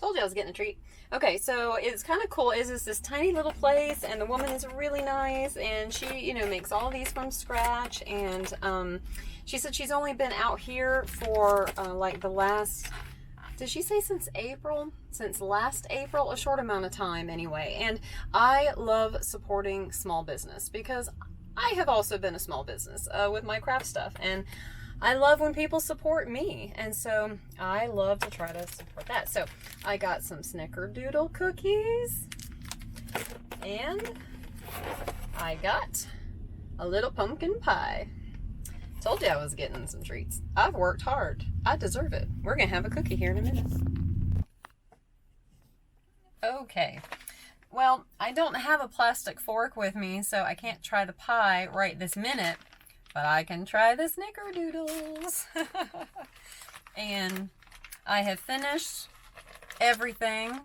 Told you I was getting a treat. Okay, so it's kind of cool. Is this tiny little place, and the woman is really nice, and she, makes all these from scratch. And she said she's only been out here for like the last. Did she say since April? Since last April, a short amount of time anyway. And I love supporting small business because I have also been a small business with my craft stuff, and I love when people support me, and so I love to try to support that. So I got some snickerdoodle cookies, and I got a little pumpkin pie. Told you I was getting some treats. I've worked hard. I deserve it. We're gonna have a cookie here in a minute. Okay. Well, I don't have a plastic fork with me, so I can't try the pie right this minute. But I can try the snickerdoodles. And I have finished everything.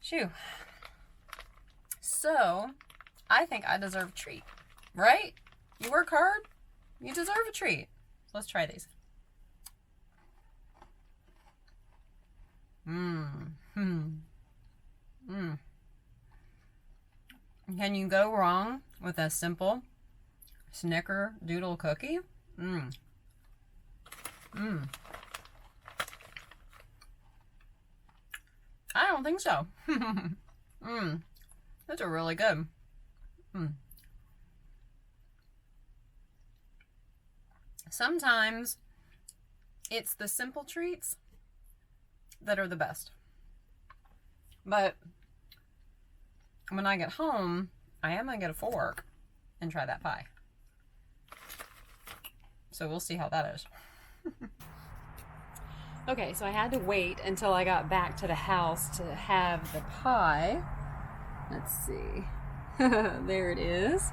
Shoo. So, I think I deserve a treat. Right? You work hard, you deserve a treat. So let's try these. Can you go wrong with a simple snickerdoodle cookie? I don't think so. Those are really good. Sometimes it's the simple treats that are the best. But when I get home, I am going to get a fork and try that pie. So we'll see how that is. Okay, so I had to wait until I got back to the house to have the pie. Let's see. There it is.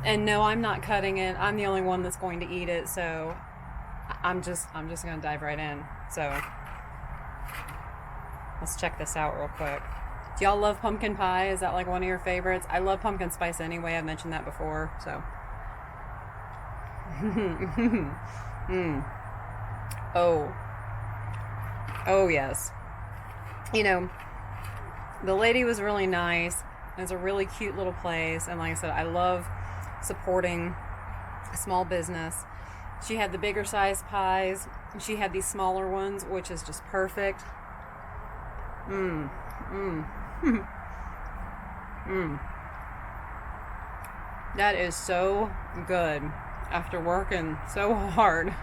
And no, I'm not cutting it. I'm the only one that's going to eat it, so I'm just going to dive right in. So let's check this out real quick. Do y'all love pumpkin pie? Is that like one of your favorites? I love pumpkin spice anyway. I've mentioned that before, so. Oh yes. The lady was really nice. It's a really cute little place, and like I said, I love supporting a small business. She had the bigger size pies. She had these smaller ones, which is just perfect. That is so good after working so hard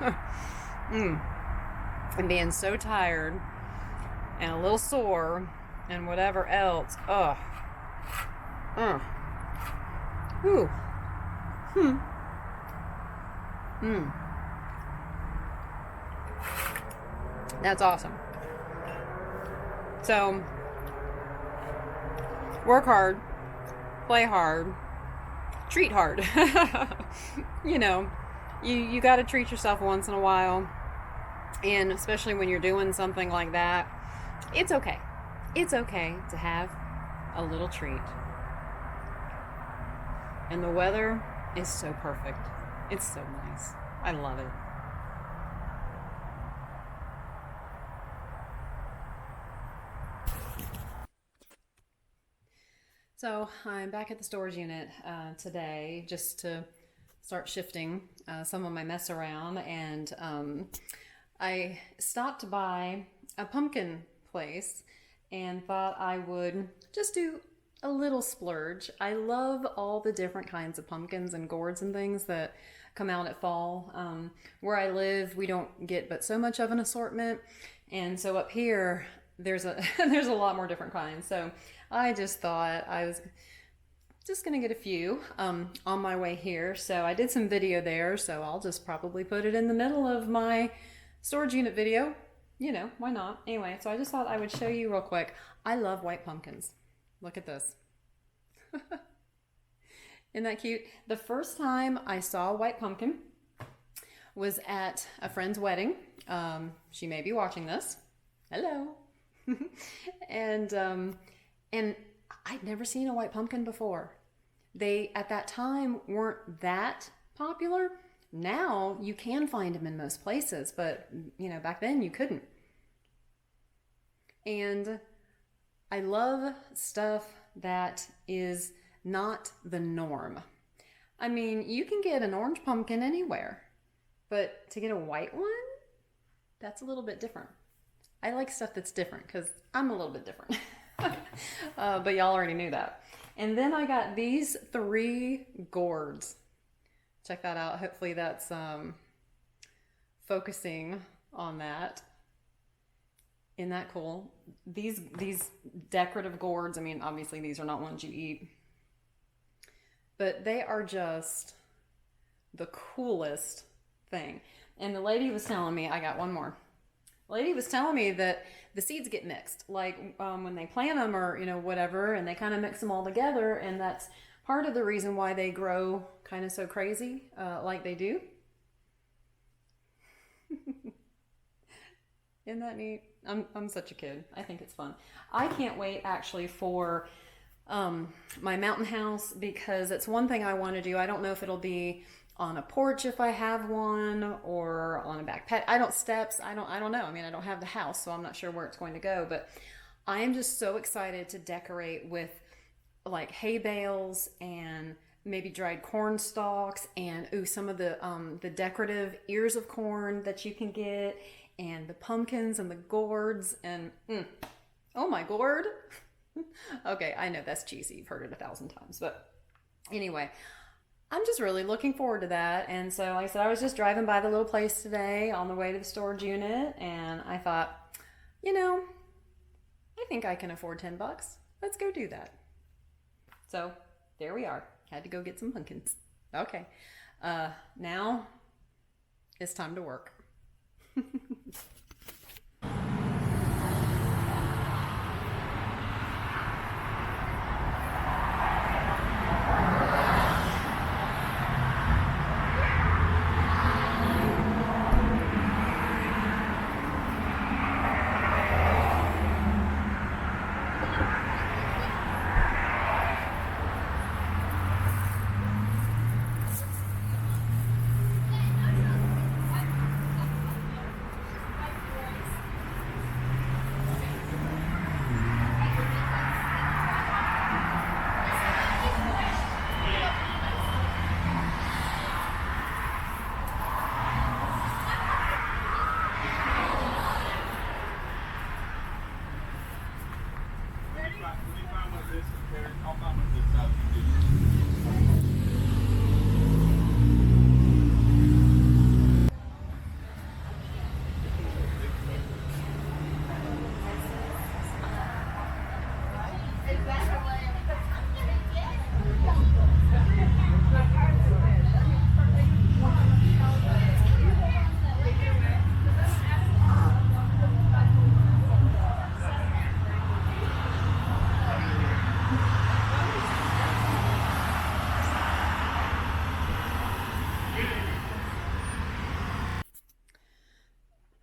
and being so tired and a little sore and whatever else. That's awesome. So work hard, play hard, treat hard. You got to treat yourself once in a while, and especially when you're doing something like that, it's okay. It's okay to have a little treat. And the weather is so perfect. It's so nice. I love it. So I'm back at the storage unit today just to start shifting some of my mess around, and I stopped by a pumpkin place and thought I would just do a little splurge. I love all the different kinds of pumpkins and gourds and things that come out at fall. Where I live, we don't get but so much of an assortment, and so up here there's a there's a lot more different kinds. So I just thought I was just gonna get a few on my way here. So I did some video there, so I'll just probably put it in the middle of my storage unit video. Why not? Anyway, so I just thought I would show you real quick. I love white pumpkins. Look at this. Isn't that cute? The first time I saw a white pumpkin was at a friend's wedding. She may be watching this. Hello. And I'd never seen a white pumpkin before. They, at that time, weren't that popular. Now you can find them in most places, but back then you couldn't. And I love stuff that is not the norm. I mean, you can get an orange pumpkin anywhere, but to get a white one, that's a little bit different. I like stuff that's different because I'm a little bit different. But y'all already knew that. And then I got these 3 gourds. Check that out. Hopefully that's focusing on that. Isn't that cool? These decorative gourds, I mean, obviously these are not ones you eat, but they are just the coolest thing. And the lady was telling me, I got one more. The lady was telling me that the seeds get mixed, like when they plant them or, whatever, and they kind of mix them all together. And that's part of the reason why they grow kind of so crazy like they do. Isn't that neat? I'm such a kid. I think it's fun. I can't wait actually for my mountain house, because it's one thing I want to do. I don't know if it'll be on a porch if I have one, or on a back patio. I don't know. I mean, I don't have the house, so I'm not sure where it's going to go, but I am just so excited to decorate with like hay bales and maybe dried corn stalks and some of the decorative ears of corn that you can get, and the pumpkins and the gourds and oh my gourd. Okay, I know that's cheesy. You've heard it 1,000 times, but anyway, I'm just really looking forward to that. And so, like I said, I was just driving by the little place today on the way to the storage unit, and I thought, I think I can afford $10. Let's go do that. So there we are. Had to go get some pumpkins. Okay, now it's time to work.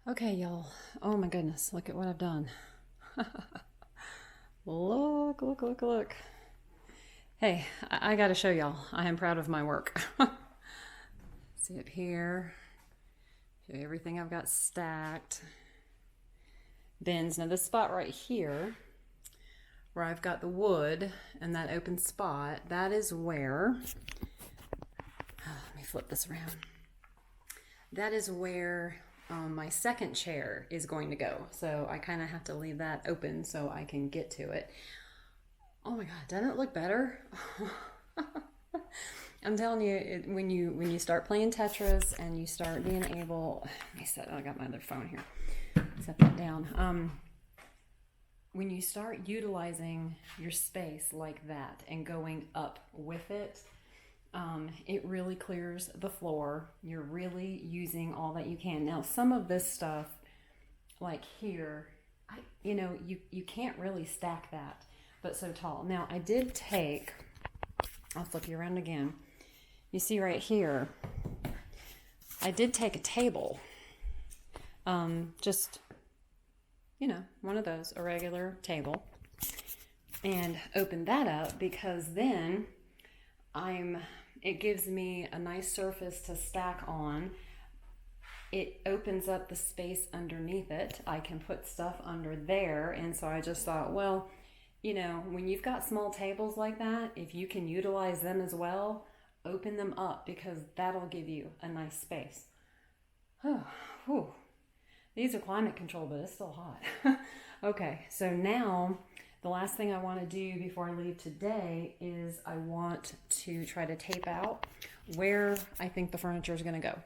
Okay, y'all. Oh my goodness, look at what I've done. Look. Hey, I gotta show y'all. I am proud of my work. See it here. Show you everything I've got stacked. Bins. Now this spot right here, where I've got the wood and that open spot, that is where, let me flip this around. That is where my second chair is going to go. So I kind of have to leave that open so I can get to it. Oh my God, doesn't it look better? I'm telling you, when you start playing Tetris and you start being able, I got my other phone here. Set that down. When you start utilizing your space like that and going up with it, it really clears the floor. You're really using all that you can. Now, some of this stuff, like here, you can't really stack that, but so tall. Now, I did take, I'll flip you around again. You see right here, I did take a table, just, one of those, a regular table, and open that up, because then it gives me a nice surface to stack on. it opens up the space underneath it. I can put stuff under there. And so I just thought, well, you know, when you've got small tables like that, if you can utilize them as well, open them up, because that'll give you a nice space. Oh, whew. These are climate controlled, but it's still hot. Okay, so now the last thing I want to do before I leave today is I want to try to tape out where I think the furniture is going to go.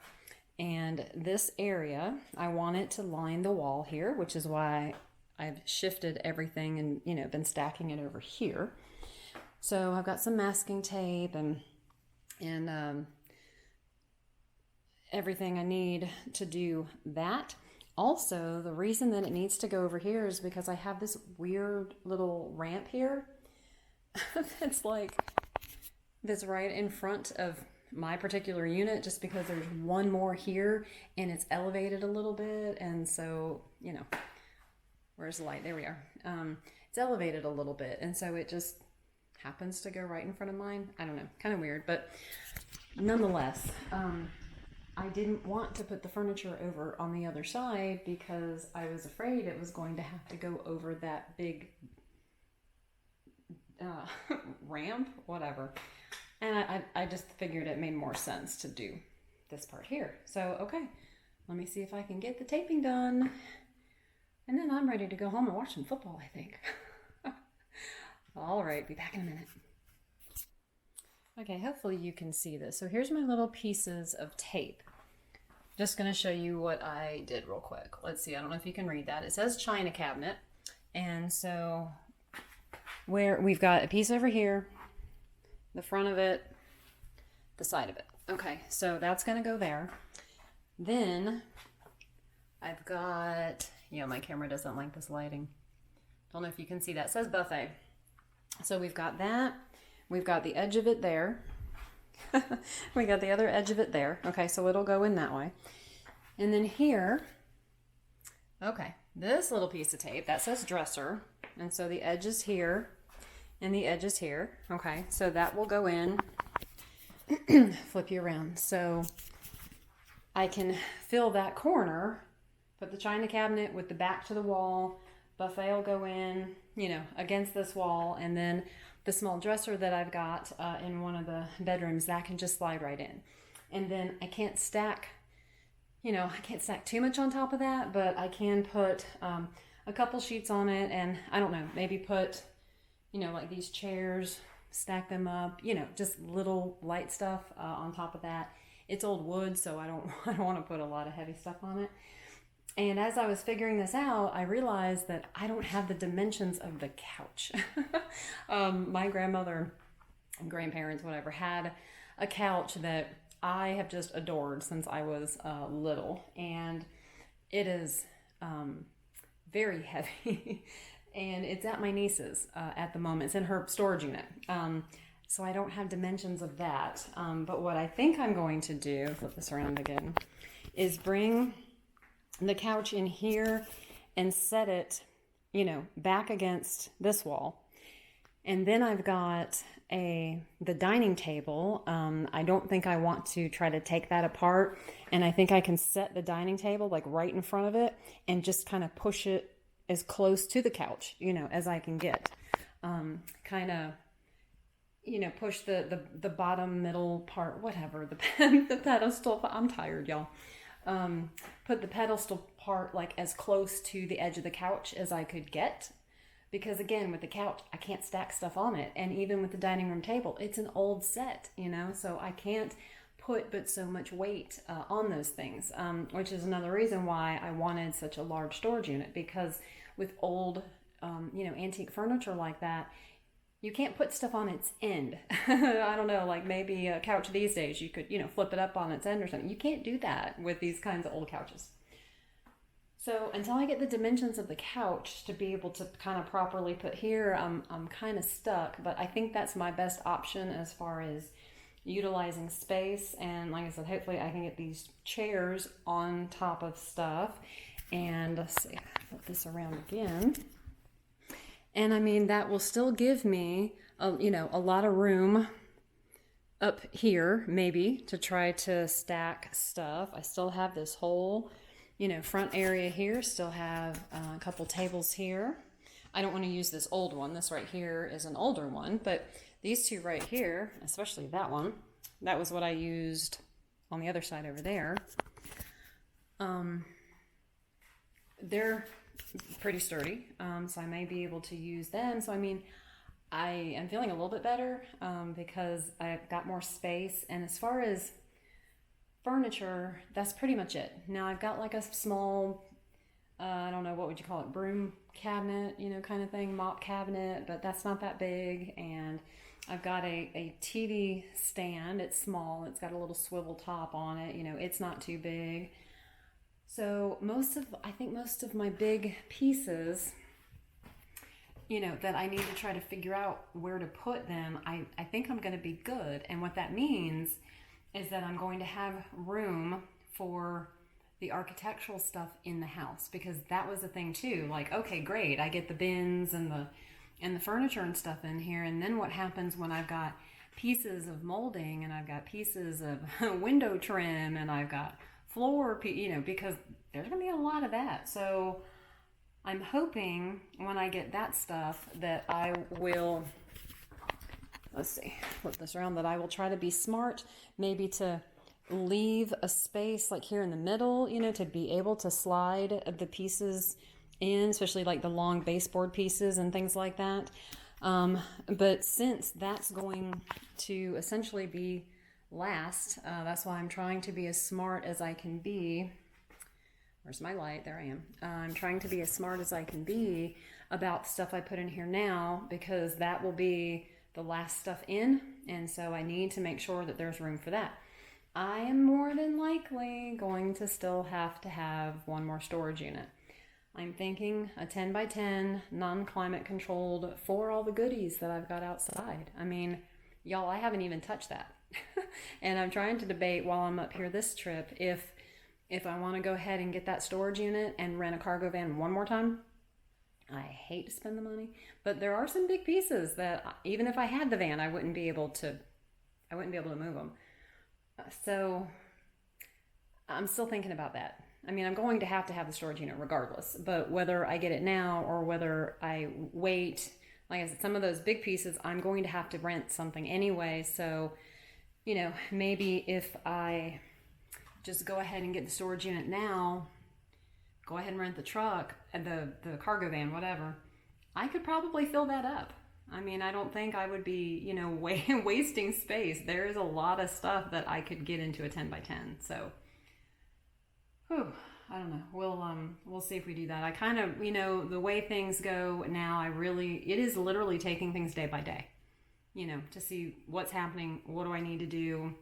And this area, I want it to line the wall here, which is why I've shifted everything and, you know, been stacking it over here. So I've got some masking tape and everything I need to do that. Also, the reason that it needs to go over here is because I have this weird little ramp here that's like this right in front of my particular unit, just because there's one more here and it's elevated a little bit. And so, you know, where's the light? There we are. It's elevated a little bit. And so it just happens to go right in front of mine. I don't know, kind of weird, but nonetheless, I didn't want to put the furniture over on the other side because I was afraid it was going to have to go over that big ramp, whatever. And I just figured it made more sense to do this part here. So, okay, let me see if I can get the taping done. And then I'm ready to go home and watch some football, I think. All right, be back in a minute. Okay, hopefully you can see this. So here's my little pieces of tape. Just going to show you what I did real quick. Let's see, I don't know if you can read that. It says china cabinet. And so where we've got a piece over here, the front of it, the side of it. Okay, so that's going to go there. Then I've got, you know, my camera doesn't like this lighting. Don't know if you can see that. It says buffet. So we've got that. We've got the edge of it there. We got the other edge of it there. Okay, so it'll go in that way. And then here, okay, this little piece of tape, that says dresser. And so the edge is here and the edge is here. Okay, so that will go in. Flip you around. So I can fill that corner, put the china cabinet with the back to the wall. Buffet will go in, you know, against this wall, and then the small dresser that I've got in one of the bedrooms, that can just slide right in. And then I can't stack, you know, I can't stack too much on top of that, but I can put a couple sheets on it, and I don't know, maybe put, you know, like these chairs, stack them up, you know, just little light stuff on top of that. It's old wood, so I don't want to put a lot of heavy stuff on it. And as I was figuring this out, I realized that I don't have the dimensions of the couch. My grandmother and grandparents, whatever, had a couch that I have just adored since I was little. And it is very heavy. And it's at my niece's at the moment. It's in her storage unit. So I don't have dimensions of that. But what I think I'm going to do, flip this around again, is bring the couch in here and set it, you know, back against this wall. And then I've got the dining table. I don't think I want to try to take that apart. And I think I can set the dining table like right in front of it and just kind of push it as close to the couch, you know, as I can get. Kind of, you know, push the bottom middle part, whatever, the pedestal. I'm tired, y'all. Put the pedestal part like as close to the edge of the couch as I could get, because again, with the couch, I can't stack stuff on it. And even with the dining room table, it's an old set, you know, so I can't put but so much weight on those things, which is another reason why I wanted such a large storage unit, because with old, you know, antique furniture like that, you can't put stuff on its end. I don't know, like maybe a couch these days, you could, you know, flip it up on its end or something. You can't do that with these kinds of old couches. So until I get the dimensions of the couch to be able to kind of properly put here, I'm kind of stuck. But I think that's my best option as far as utilizing space. And like I said, hopefully I can get these chairs on top of stuff. And let's see, flip this around again. And I mean, that will still give me, you know, a lot of room up here maybe to try to stack stuff. I still have this whole, front area here. Still have a couple tables here. I don't want to use this old one. This right here is an older one, but these two right here, especially that one, that was what I used on the other side over there. They're pretty sturdy, so I may be able to use them. So I am feeling a little bit better because I've got more space. And as far as furniture, that's pretty much it. Now I've got like a small, I don't know, what would you call it, broom cabinet, kind of thing, mop cabinet, but that's not that big. And I've got a TV stand. It's small. It's got a little swivel top on it. It's not too big. So I think most of my big pieces, that I need to try to figure out where to put them, I think I'm going to be good. And what that means is that I'm going to have room for the architectural stuff in the house, because that was the thing too. Like, okay, great. I get the bins and the furniture and stuff in here. And then what happens when I've got pieces of molding and I've got pieces of window trim and I've got floor, because there's going to be a lot of that. So I'm hoping when I get that stuff that I will, let's see, flip this around, that I will try to be smart, maybe to leave a space like here in the middle, to be able to slide the pieces in, especially like the long baseboard pieces and things like that. But since that's going to essentially be last, that's why I'm trying to be as smart as I can be. Where's my light? There I am. I'm trying to be as smart as I can be about the stuff I put in here now, because that will be the last stuff in, and so I need to make sure that there's room for that. I am more than likely going to still have to have one more storage unit. I'm thinking a 10 by 10, non-climate controlled, for all the goodies that I've got outside. Y'all, I haven't even touched that. And I'm trying to debate while I'm up here this trip if I want to go ahead and get that storage unit and rent a cargo van one more time. I hate to spend the money, but there are some big pieces that even if I had the van, I wouldn't be able to move them. So I'm still thinking about that. I'm going to have the storage unit regardless, but whether I get it now or whether I wait, like I said, some of those big pieces, I'm going to have to rent something anyway. So, maybe if I just go ahead and get the storage unit now, go ahead and rent the truck, the cargo van, whatever, I could probably fill that up. I don't think I would be, wasting space. There is a lot of stuff that I could get into a 10 by 10. So, I don't know. We'll see if we do that. I kind of, the way things go now, it is literally taking things day by day, to see what's happening. What do I need to do?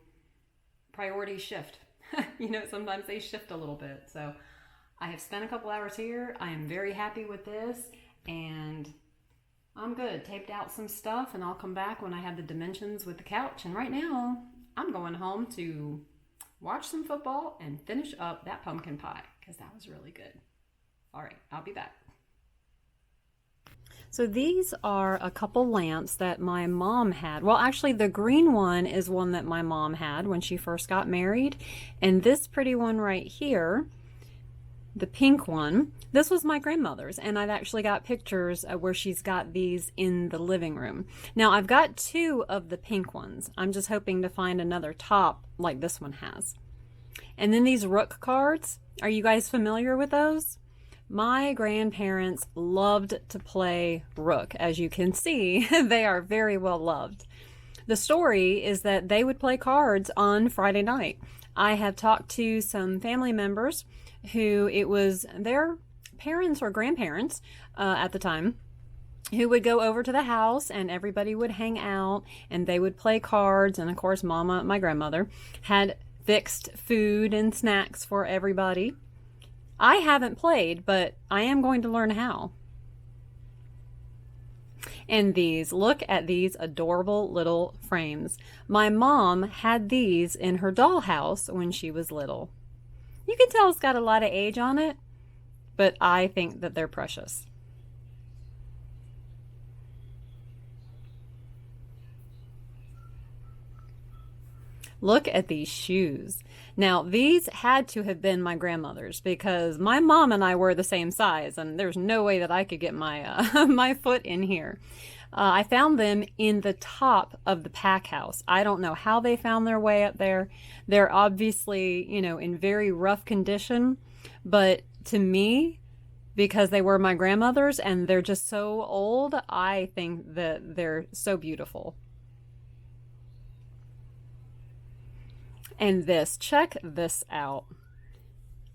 Priorities shift. Sometimes they shift a little bit. So I have spent a couple hours here. I am very happy with this, and I'm good. Taped out some stuff, and I'll come back when I have the dimensions with the couch. And right now, I'm going home to watch some football and finish up that pumpkin pie, because that was really good. All right, I'll be back. So these are a couple lamps that my mom had. Well, actually, the green one is one that my mom had when she first got married. And this pretty one right here, the pink one, this was my grandmother's. And I've actually got pictures where she's got these in the living room. Now, I've got two of the pink ones. I'm just hoping to find another top like this one has. And then these rook cards, are you guys familiar with those? My grandparents loved to play rook. As you can see, they are very well loved. The story is that they would play cards on Friday night. I have talked to some family members who it was their parents or grandparents at the time who would go over to the house, and everybody would hang out and they would play cards. And of course, Mama, my grandmother, had fixed food and snacks for everybody. I haven't played, but I am going to learn how. And look at these adorable little frames. My mom had these in her dollhouse when she was little. You can tell it's got a lot of age on it, but I think that they're precious. Look at these shoes. Now, these had to have been my grandmother's because my mom and I were the same size, and there's no way that I could get my my foot in here. I found them in the top of the pack house. I don't know how they found their way up there. They're obviously, you know, in very rough condition, but to me, because they were my grandmother's and they're just so old, I think that they're so beautiful. And this, check this out.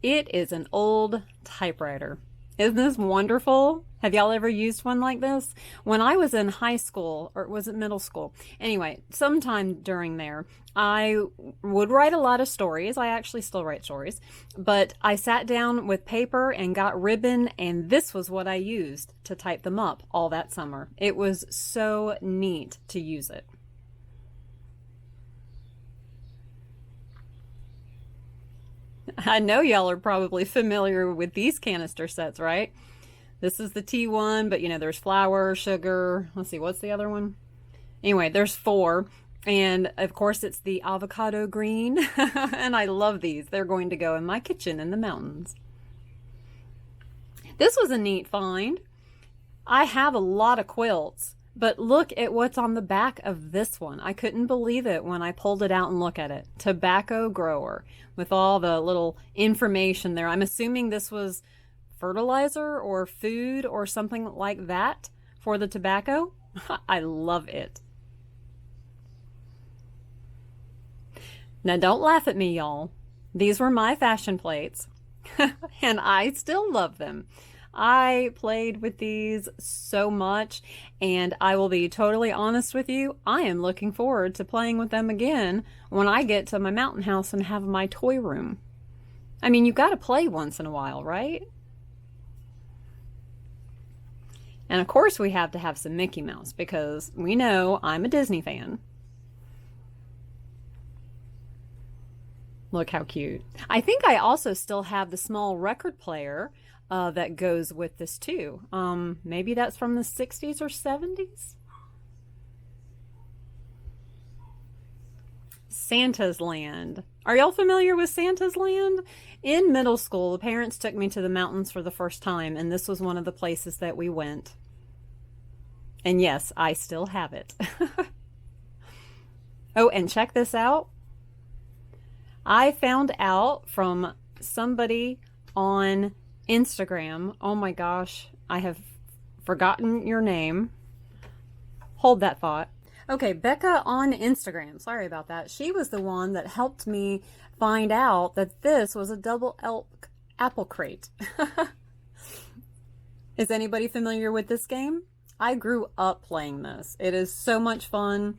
It is an old typewriter. Isn't this wonderful? Have y'all ever used one like this? When I was in high school, or was it middle school? Anyway, sometime during there, I would write a lot of stories. I actually still write stories. But I sat down with paper and got ribbon, and this was what I used to type them up all that summer. It was so neat to use it. I know y'all are probably familiar with these canister sets, right? This is the T1, but you know, there's flour, sugar. Let's see, what's the other one? Anyway, there's 4. And of course, it's the avocado green. And I love these. They're going to go in my kitchen in the mountains. This was a neat find. I have a lot of quilts, but look at what's on the back of this one. I couldn't believe it when I pulled it out and look at it. Tobacco grower, with all the little information there. I'm assuming this was fertilizer or food or something like that for the tobacco. I love it. Now don't laugh at me, y'all. These were my fashion plates and I still love them. I played with these so much, and I will be totally honest with you, I am looking forward to playing with them again when I get to my mountain house and have my toy room. I mean, you've got to play once in a while, right? And of course we have to have some Mickey Mouse because we know I'm a Disney fan. Look how cute. I think I also still have the small record player that goes with this too. Maybe that's from the 60s or 70s. Santa's Land. Are y'all familiar with Santa's Land? In middle school, the parents took me to the mountains for the first time, and this was one of the places that we went. And yes, I still have it. Oh, and check this out. I found out from somebody on Instagram. Oh my gosh, I have forgotten your name. Hold that thought. Okay, Becca on Instagram. Sorry about that. She was the one that helped me find out that this was a double elk apple crate. Is anybody familiar with this game? I grew up playing this. It is so much fun.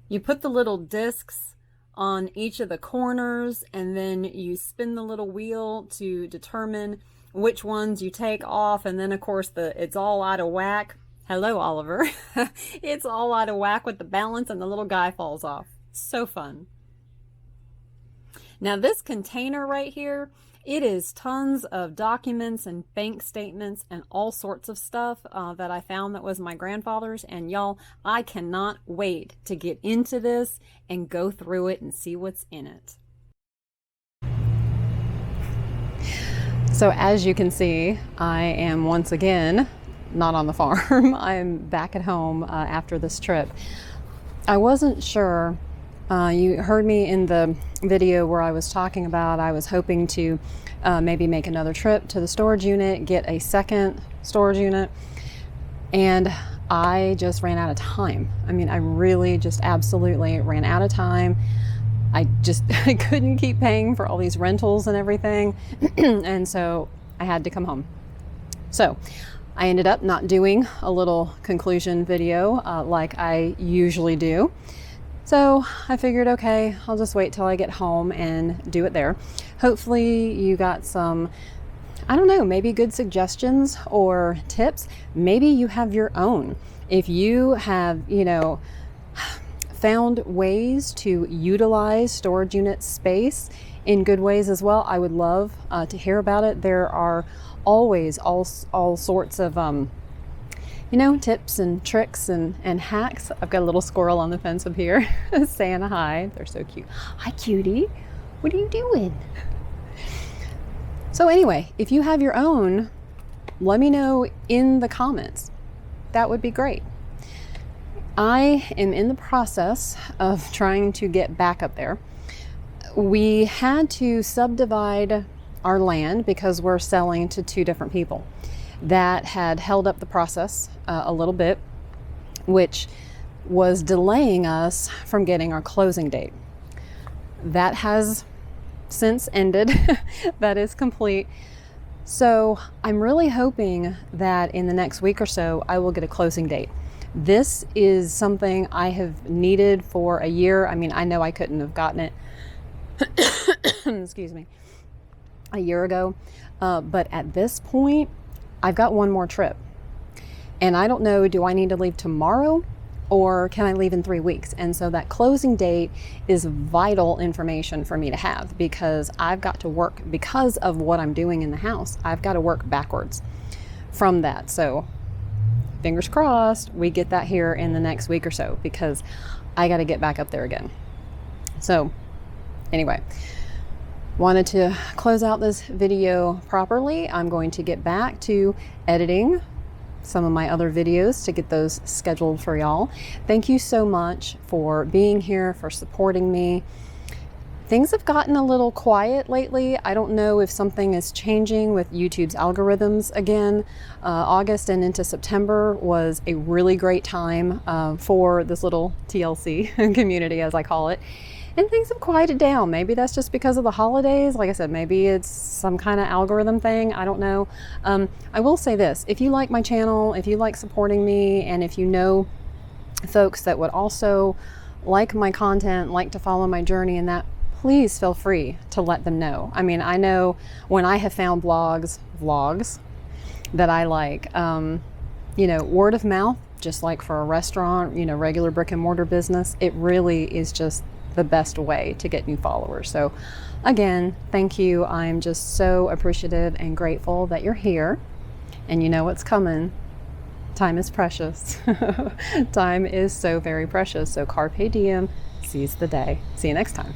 You put the little discs on each of the corners, and then you spin the little wheel to determine which ones you take off, and then of course it's all out of whack. Hello, Oliver. It's all out of whack with the balance, and the little guy falls off. So fun. Now this container right here, it is tons of documents and bank statements and all sorts of stuff that I found that was my grandfather's. And y'all, I cannot wait to get into this and go through it and see what's in it. So as you can see, I am once again not on the farm. I'm back at home after this trip. I wasn't sure. You heard me in the video where I was talking about I was hoping to maybe make another trip to the storage unit, get a second storage unit, and I just ran out of time. I mean, I really just absolutely ran out of time. I couldn't keep paying for all these rentals and everything, and so I had to come home. So I ended up not doing a little conclusion video like I usually do. So I figured, okay, I'll just wait till I get home and do it there. Hopefully you got some, I don't know, maybe good suggestions or tips. Maybe you have your own. If you have, you know, found ways to utilize storage unit space in good ways as well, I would love to hear about it. There are always all sorts of tips and tricks and hacks. I've got a little squirrel on the fence up here saying hi. They're so cute. Hi, cutie. What are you doing? So anyway, if you have your own, let me know in the comments. That would be great. I am in the process of trying to get back up there. We had to subdivide our land because we're selling to 2 different people. That had held up the process a little bit, which was delaying us from getting our closing date. That has since ended. That is complete. So I'm really hoping that in the next week or so, I will get a closing date. This is something I have needed for a year. I mean, I know I couldn't have gotten it, excuse me, a year ago. But at this point, I've got one more trip. And I don't know, do I need to leave tomorrow or can I leave in 3 weeks? And so that closing date is vital information for me to have, because I've got to work, because of what I'm doing in the house, I've got to work backwards from that. So fingers crossed we get that here in the next week or so, because I got to get back up there again. So anyway, wanted to close out this video properly. I'm going to get back to editing some of my other videos to get those scheduled for y'all. Thank you so much for being here, for supporting me. Things have gotten a little quiet lately. I don't know if something is changing with YouTube's algorithms again. August and into September was a really great time for this little TLC community, as I call it. And things have quieted down. Maybe that's just because of the holidays. Like I said, maybe it's some kind of algorithm thing. I don't know. I will say this. If you like my channel, if you like supporting me, and if you know folks that would also like my content, like to follow my journey and that, please feel free to let them know. I mean, I know when I have found vlogs that I like, word of mouth, just like for a restaurant, regular brick and mortar business, it really is just the best way to get new followers. So again, thank you. I'm just so appreciative and grateful that you're here, and you know what's coming. Time is precious. Time is so very precious. So carpe diem, seize the day. See you next time.